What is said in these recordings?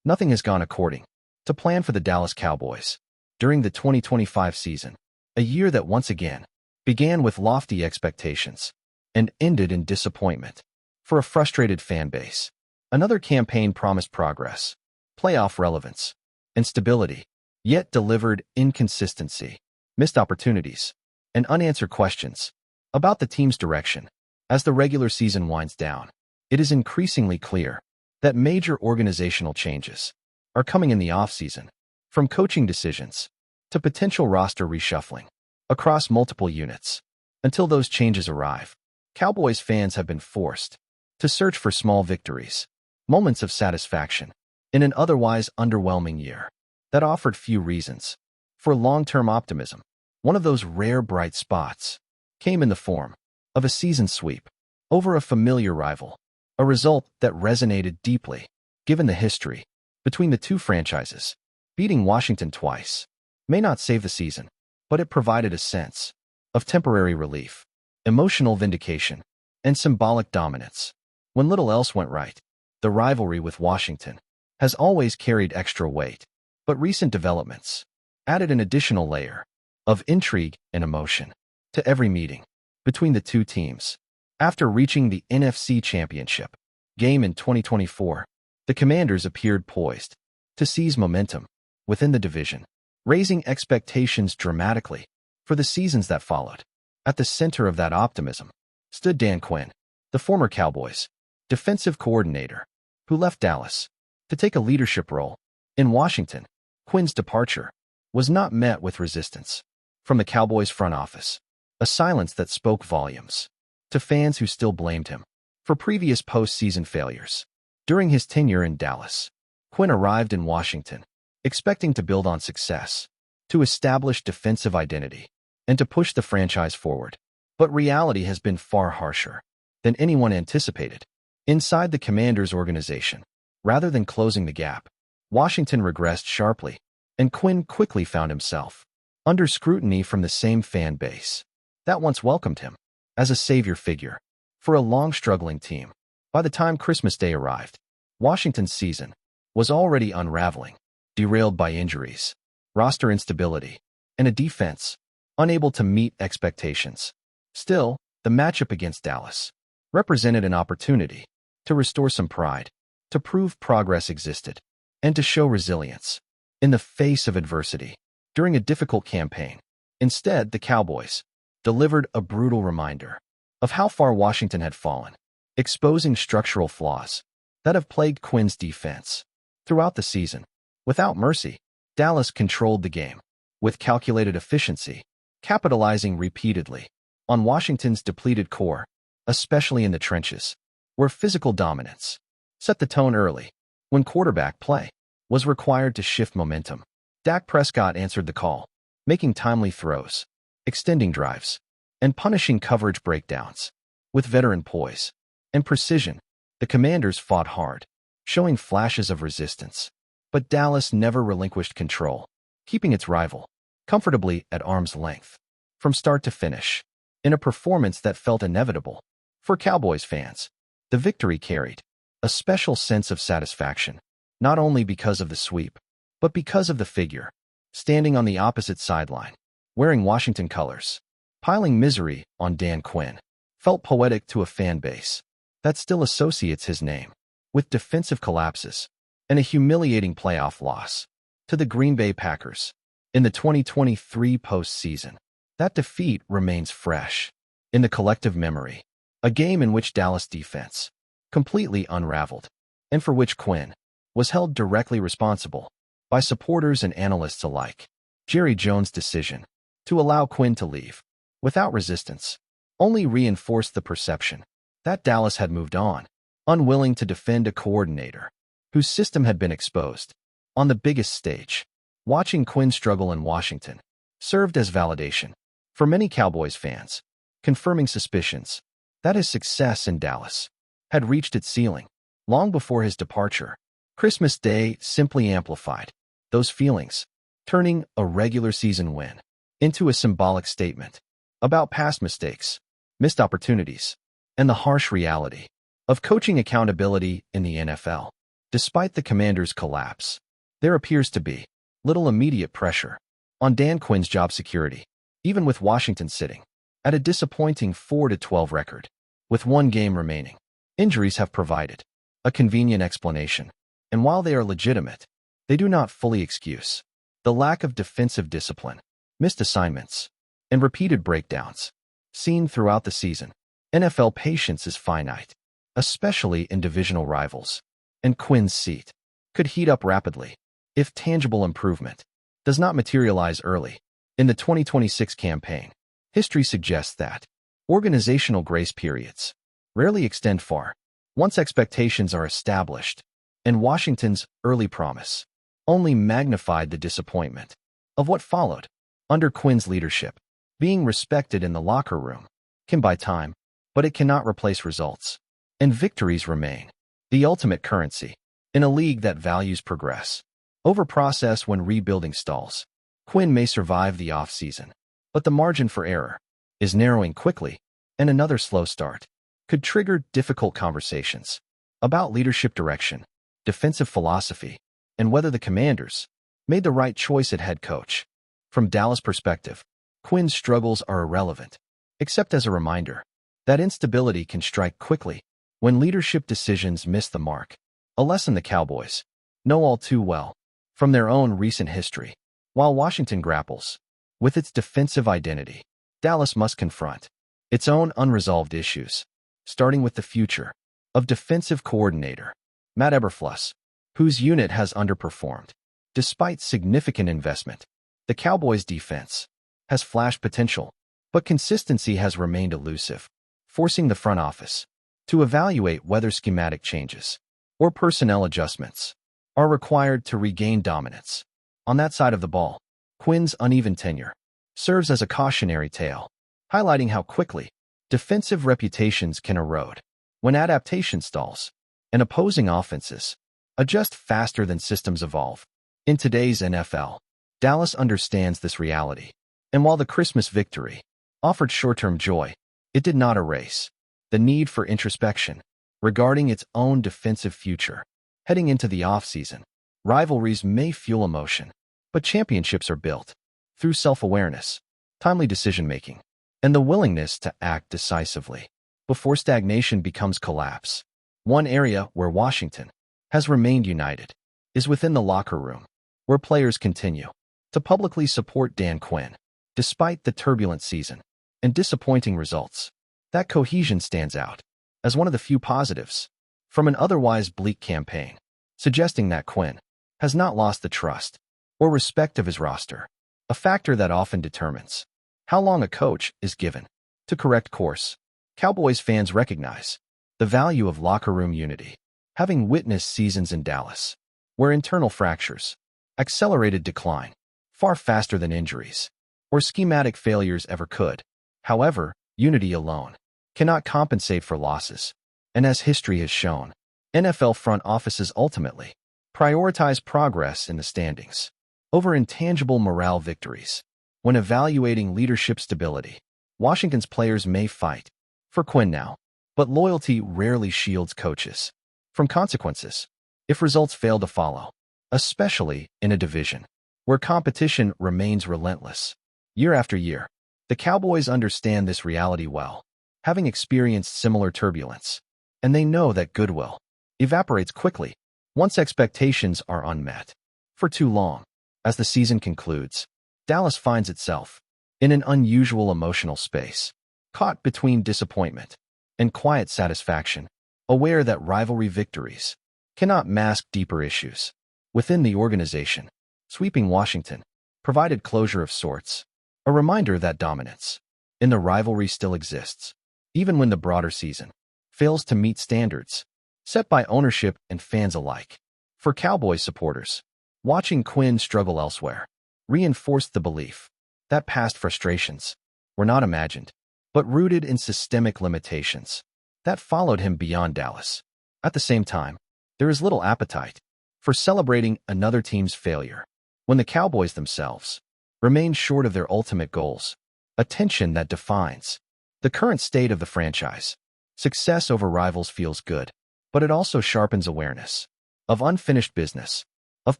Nothing has gone according to plan for the Dallas Cowboys during the 2025 season, a year that once again began with lofty expectations and ended in disappointment for a frustrated fan base. Another campaign promised progress, playoff relevance, and stability, yet delivered inconsistency, missed opportunities, and unanswered questions about the team's direction. As the regular season winds down, it is increasingly clear that major organizational changes are coming in the offseason, from coaching decisions to potential roster reshuffling across multiple units. Until those changes arrive, Cowboys fans have been forced to search for small victories, moments of satisfaction, in an otherwise underwhelming year that offered few reasons for long-term optimism. One of those rare bright spots came in the form of a season sweep over a familiar rival, a result that resonated deeply, given the history between the two franchises. Beating Washington twice may not save the season, but it provided a sense of temporary relief, emotional vindication, and symbolic dominance. When little else went right, the rivalry with Washington has always carried extra weight, but recent developments added an additional layer of intrigue and emotion to every meeting between the two teams. After reaching the NFC Championship game in 2024, the Commanders appeared poised to seize momentum within the division, raising expectations dramatically for the seasons that followed. At the center of that optimism stood Dan Quinn, the former Cowboys defensive coordinator, who left Dallas to take a leadership role in Washington. Quinn's departure was not met with resistance from the Cowboys front office, a silence that spoke volumes to fans who still blamed him for previous postseason failures. During his tenure in Dallas, Quinn arrived in Washington, expecting to build on success, to establish defensive identity, and to push the franchise forward. But reality has been far harsher than anyone anticipated. Inside the Commanders organization, rather than closing the gap, Washington regressed sharply, and Quinn quickly found himself under scrutiny from the same fan base that once welcomed him as a savior figure for a long-struggling team. By the time Christmas Day arrived, Washington's season was already unraveling, derailed by injuries, roster instability, and a defense unable to meet expectations. Still, the matchup against Dallas represented an opportunity to restore some pride, to prove progress existed, and to show resilience in the face of adversity during a difficult campaign. Instead, the Cowboys delivered a brutal reminder of how far Washington had fallen, exposing structural flaws that have plagued Quinn's defense throughout the season. Without mercy, Dallas controlled the game with calculated efficiency, capitalizing repeatedly on Washington's depleted core, especially in the trenches, where physical dominance set the tone early. When quarterback play was required to shift momentum, Dak Prescott answered the call, making timely throws, extending drives, and punishing coverage breakdowns. With veteran poise and precision, the Commanders fought hard, showing flashes of resistance. But Dallas never relinquished control, keeping its rival comfortably at arm's length from start to finish. In a performance that felt inevitable for Cowboys fans, the victory carried a special sense of satisfaction, not only because of the sweep, but because of the figure standing on the opposite sideline, wearing Washington colors. Piling misery on Dan Quinn felt poetic to a fan base that still associates his name with defensive collapses and a humiliating playoff loss to the Green Bay Packers in the 2023 postseason. That defeat remains fresh in the collective memory, a game in which Dallas defense completely unraveled, and for which Quinn was held directly responsible by supporters and analysts alike. Jerry Jones' decision to allow Quinn to leave without resistance only reinforced the perception that Dallas had moved on, unwilling to defend a coordinator whose system had been exposed on the biggest stage. Watching Quinn struggle in Washington served as validation for many Cowboys fans, confirming suspicions that his success in Dallas had reached its ceiling long before his departure. Christmas Day simply amplified those feelings, turning a regular season win into a symbolic statement about past mistakes, missed opportunities, and the harsh reality of coaching accountability in the NFL. Despite the Commanders' collapse, there appears to be little immediate pressure on Dan Quinn's job security, even with Washington sitting at a disappointing 4-12 record, with one game remaining. Injuries have provided a convenient explanation, and while they are legitimate, they do not fully excuse the lack of defensive discipline, missed assignments, and repeated breakdowns seen throughout the season. NFL patience is finite, especially in divisional rivals, and Quinn's seat could heat up rapidly if tangible improvement does not materialize early in the 2026 campaign. History suggests that organizational grace periods rarely extend far once expectations are established, and Washington's early promise only magnified the disappointment of what followed. Under Quinn's leadership, being respected in the locker room can buy time, but it cannot replace results, and victories remain the ultimate currency in a league that values progress over process. When rebuilding stalls, Quinn may survive the offseason, but the margin for error is narrowing quickly, and another slow start could trigger difficult conversations about leadership direction, defensive philosophy, and whether the Commanders made the right choice at head coach. From Dallas' perspective, Quinn's struggles are irrelevant, except as a reminder that instability can strike quickly when leadership decisions miss the mark, a lesson the Cowboys know all too well from their own recent history. While Washington grapples with its defensive identity, Dallas must confront its own unresolved issues, starting with the future of defensive coordinator Matt Eberflus, whose unit has underperformed. Despite significant investment, the Cowboys' defense has flashed potential, but consistency has remained elusive, forcing the front office to evaluate whether schematic changes or personnel adjustments are required to regain dominance. On that side of the ball, Quinn's uneven tenure serves as a cautionary tale, highlighting how quickly defensive reputations can erode when adaptation stalls and opposing offenses adjust faster than systems evolve. In today's NFL, Dallas understands this reality, and while the Christmas victory offered short-term joy, it did not erase the need for introspection regarding its own defensive future. Heading into the offseason, rivalries may fuel emotion, but championships are built through self-awareness, timely decision-making, and the willingness to act decisively before stagnation becomes collapse. One area where Washington has remained united is within the locker room, where players continue to publicly support Dan Quinn. Despite the turbulent season and disappointing results, that cohesion stands out as one of the few positives from an otherwise bleak campaign, suggesting that Quinn has not lost the trust or respect of his roster, a factor that often determines how long a coach is given to correct course. Cowboys fans recognize the value of locker room unity, having witnessed seasons in Dallas where internal fractures accelerated decline far faster than injuries or schematic failures ever could. However, unity alone cannot compensate for losses, and as history has shown, NFL front offices ultimately prioritize progress in the standings over intangible morale victories. When evaluating leadership stability, Washington's players may fight for Quinn now, but loyalty rarely shields coaches from consequences if results fail to follow, especially in a division where competition remains relentless. Year after year, the Cowboys understand this reality well, having experienced similar turbulence, and they know that goodwill evaporates quickly once expectations are unmet. For too long, as the season concludes, Dallas finds itself in an unusual emotional space, caught between disappointment and quiet satisfaction, aware that rivalry victories cannot mask deeper issues within the organization. Sweeping Washington provided closure of sorts, a reminder that dominance in the rivalry still exists, even when the broader season fails to meet standards set by ownership and fans alike. For Cowboys supporters, watching Quinn struggle elsewhere reinforced the belief that past frustrations were not imagined, but rooted in systemic limitations that followed him beyond Dallas. At the same time, there is little appetite for celebrating another team's failure when the Cowboys themselves remain short of their ultimate goals, a tension that defines the current state of the franchise. Success over rivals feels good, but it also sharpens awareness of unfinished business, of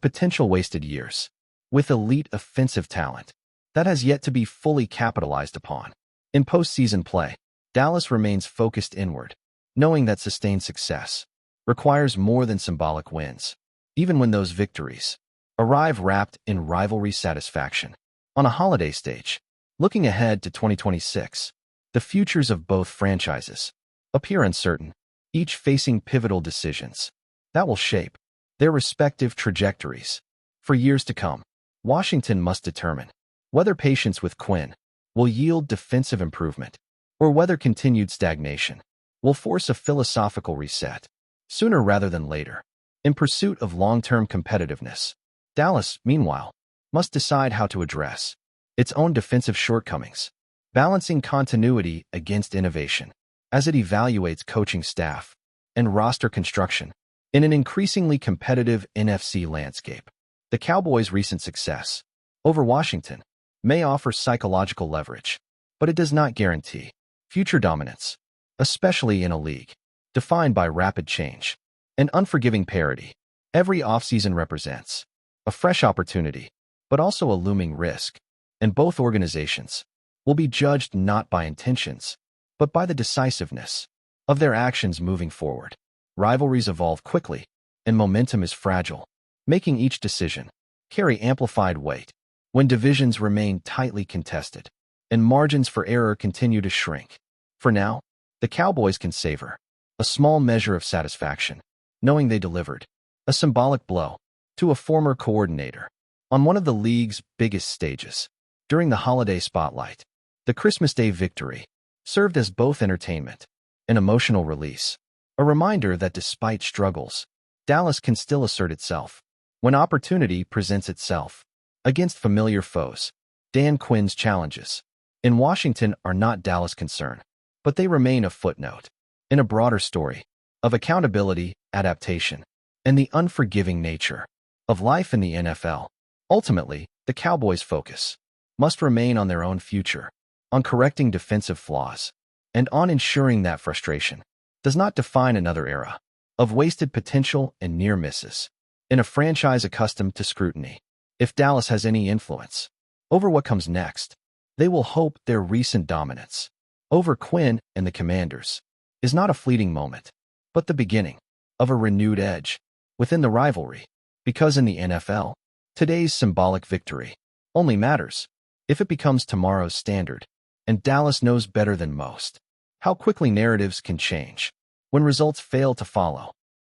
potential wasted years, with elite offensive talent that has yet to be fully capitalized upon. In postseason play, Dallas remains focused inward, knowing that sustained success requires more than symbolic wins, even when those victories arrive wrapped in rivalry satisfaction. On a holiday stage, looking ahead to 2026, the futures of both franchises appear uncertain, each facing pivotal decisions that will shape their respective trajectories. For years to come, Washington must determine whether patience with Quinn will yield defensive improvement or whether continued stagnation will force a philosophical reset sooner rather than later. In pursuit of long-term competitiveness, Dallas, meanwhile, must decide how to address its own defensive shortcomings, balancing continuity against innovation as it evaluates coaching staff and roster construction. In an increasingly competitive NFC landscape, the Cowboys' recent success over Washington may offer psychological leverage, but it does not guarantee future dominance, especially in a league defined by rapid change and unforgiving parity. Every offseason represents a fresh opportunity, but also a looming risk, and both organizations will be judged not by intentions, but by the decisiveness of their actions moving forward. Rivalries evolve quickly, and momentum is fragile, making each decision carry amplified weight. When divisions remain tightly contested and margins for error continue to shrink. For now, the Cowboys can savor a small measure of satisfaction, knowing they delivered a symbolic blow to a former coordinator on one of the league's biggest stages. During the holiday spotlight, the Christmas Day victory served as both entertainment and emotional release, a reminder that despite struggles, Dallas can still assert itself when opportunity presents itself against familiar foes. Dan Quinn's challenges in Washington are not Dallas' concern, but they remain a footnote in a broader story of accountability, adaptation, and the unforgiving nature of life in the NFL. Ultimately, the Cowboys' focus must remain on their own future, on correcting defensive flaws, and on ensuring that frustration does not define another era of wasted potential and near misses. In a franchise accustomed to scrutiny, if Dallas has any influence over what comes next, they will hope their recent dominance over Quinn and the Commanders is not a fleeting moment, but the beginning of a renewed edge within the rivalry. Because in the NFL, today's symbolic victory only matters if it becomes tomorrow's standard, and Dallas knows better than most how quickly narratives can change when results fail to follow.